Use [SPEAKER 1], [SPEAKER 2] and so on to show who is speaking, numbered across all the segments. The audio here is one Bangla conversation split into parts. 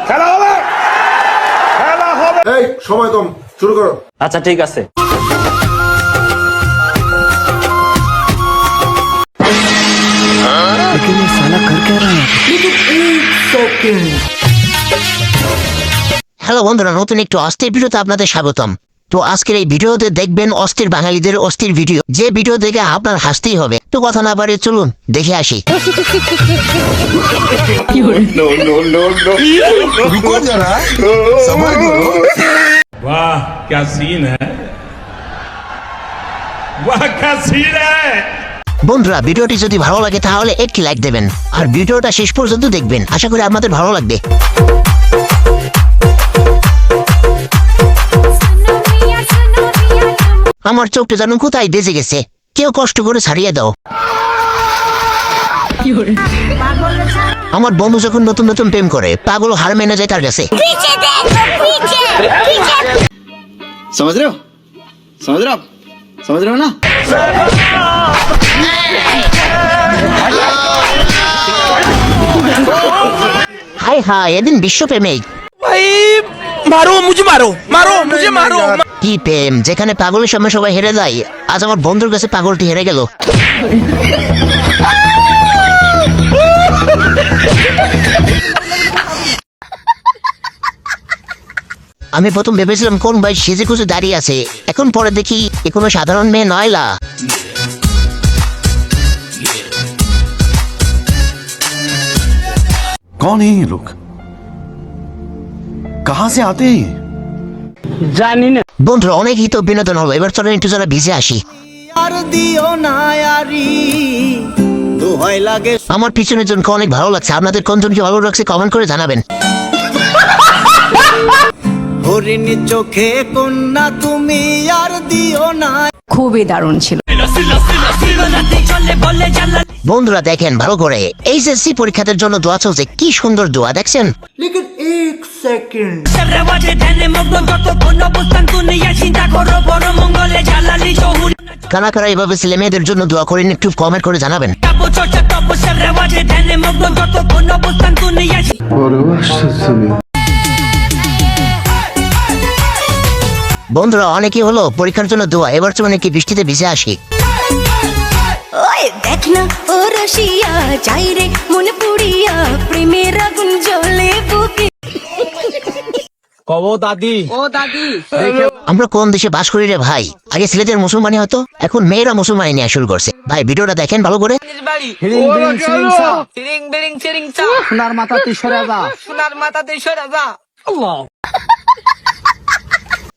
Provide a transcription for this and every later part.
[SPEAKER 1] খেলা হবে, খেলা হবে।
[SPEAKER 2] এই সময় কম, শুরু করো।
[SPEAKER 3] আচ্ছা ঠিক আছে।
[SPEAKER 4] হ্যালো বন্ধুরা, নতুন একটু অস্থির ভিডিওতে আপনাদের স্বাগতম। তো আজকের এই ভিডিওতে দেখবেন অস্থির বাঙালিদের অস্থির ভিডিও, যে ভিডিও দেখে আপনার হাসতেই হবে। তো কথা না বাড়িয়ে চলুন দেখে আসি।
[SPEAKER 1] वाह क्या सीन है, वाह क्या सीन है।
[SPEAKER 4] বন্ধুরা, ভিডিওটি যদি ভালো লাগে তাহলে একটি লাইক দেবেন আর ভিডিওটা শেষ পর্যন্ত দেখবেন, আশা করি আপনাদের ভালো লাগবে। আমার চোখটা যেন কোথায় বেজে গেছে, কেউ কষ্ট করে ছাড়িয়ে দাও। আমার বন্ধু যখন নতুন নতুন প্রেম করে, পাগল হার মেনে যায় তার কাছে।
[SPEAKER 5] समझ रहे हो, समझ रहे हो आप, समझ रहे हो ना।
[SPEAKER 4] হাই হাই, এদিন বিশ্ব প্রেমিক।
[SPEAKER 6] मारो मुझे, मारो मारो मुझे, मारो।
[SPEAKER 4] কি প্রেম, যেখানে পাগলের সামনে সবাই হেরে যায়, আজ আমার বন্ধুর কাছে পাগলটি হেরে গেল। আমি প্রথম ভেবেছিলাম কোন ভাই সেজে খুঁজে দাঁড়িয়ে আছে, এখন পরে দেখি এ কোনো সাধারণ মেয়ে নয়লা।
[SPEAKER 7] कौन है ये लोग, कहां से आते हैं ये?
[SPEAKER 6] जानी ना।
[SPEAKER 4] বন্ধুরা, অনেকই তো বিনোদন হলো, এবার চলেন একটু যারা ভিজে আসি। আমার পিছনের জনকে অনেক ভালো লাগছে, আপনাদের কোন জনকে ভালো লাগছে কমেন্ট করে জানাবেন।
[SPEAKER 8] হরিণী চোখে কন্যা তুমি আর দিও না।
[SPEAKER 9] খুবই দারুণ ছিল।
[SPEAKER 4] বন্ধুরা দেখেন ভালো করে, এইচএসসি পরীক্ষাদের জন্য দোয়া চলছে, কি সুন্দর দোয়া দেখছেন।
[SPEAKER 8] লেকিন এক সেকেন্ড,
[SPEAKER 4] কারা কারা এভাবে ছেলে মেয়েদের জন্য দোয়া করেন একটু কমেন্ট করে জানাবেন। বন্ধুরা, অনেকেই হলো পরীক্ষার জন্য দোয়া, এবার চলুন কি বৃষ্টিতে ভিজে আসি।
[SPEAKER 9] ওই দেখ না ও রসিয়া যাই রে মনে পুড়িয়া, প্রেমের আগুন জ্বলে বুকে।
[SPEAKER 6] कहो दादी, ओ दादी।
[SPEAKER 4] আমরা কোন দেশে বাস করি রে ভাই, আগে ছেলেদের মুসলমানি হতো, এখন মেয়েরা মুসলমানি নিয়ে শুরু করছে। ভাই ভিডিওটা দেখেন ভালো করে।
[SPEAKER 6] হিরিং বিরিং সিরিং সা, হিরিং বিরিং সিরিং সা, সোনার মাথাতে সরে যা, সোনার মাথাতে সরে যা। আল্লাহ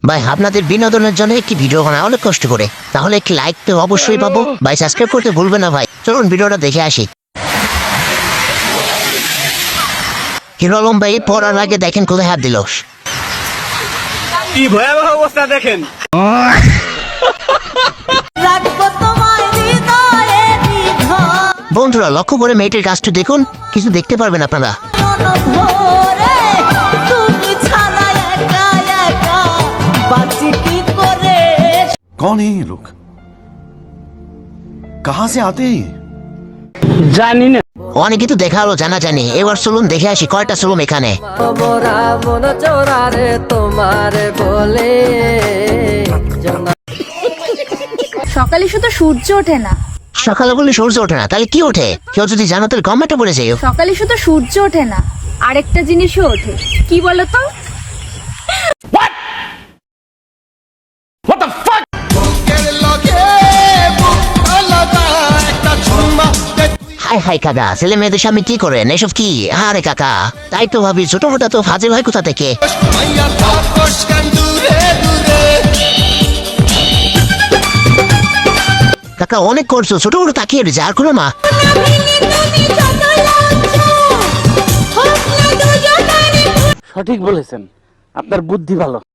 [SPEAKER 4] ভাই আপনাদের বিনোদনের জন্য একটি ভিডিও বানায় অনেক কষ্ট করে, তাহলে একটি লাইক তো অবশ্যই পাবো ভাই, সাবস্ক্রাইব করতে ভুলবেন না ভাই। চলুন ভিডিওটা দেখে আসি। হিরো আলম ভাই পড়ার আগে দেখেন কোথায় হাত দিল।
[SPEAKER 6] কি ভয়াবহ অবস্থা দেখেন।
[SPEAKER 4] বন্ধুরা লক্ষ্য করে মেয়েটির কাজটা দেখুন, কিছু দেখতে পারবেন আপনারা।
[SPEAKER 7] कौन है ये लोग, कहां से आते हैं ये?
[SPEAKER 6] জানি না।
[SPEAKER 4] অনেক কিছু দেখা হলো জানা জানি, এবার চলুন দেখে আসি কয়টা চলুন এখানে।
[SPEAKER 9] সকালে শুধু সূর্য ওঠে না।
[SPEAKER 4] সকালে বললে সূর্য ওঠে না, তাহলে কি ওঠে? কেউ যদি জানো তাহলে কমেন্টে বলে যাও।
[SPEAKER 9] সকালে শুধু সূর্য ওঠে না, আরেকটা জিনিসও ওঠে, কি বলতো?
[SPEAKER 4] হাই হাই কাকা, ছেলে মেয়েদের সামনে কি করেন এসব কি? আরে কাকা, তাই তো ভাবি ছোট মোটা তো ফাজিল হয় কোথা থেকে। কাকা অনেক করছো, ছোট বড় তাকিয়ে রয়েছে, আর কোনো না।
[SPEAKER 6] সঠিক বলেছেন, আপনার বুদ্ধি ভালো।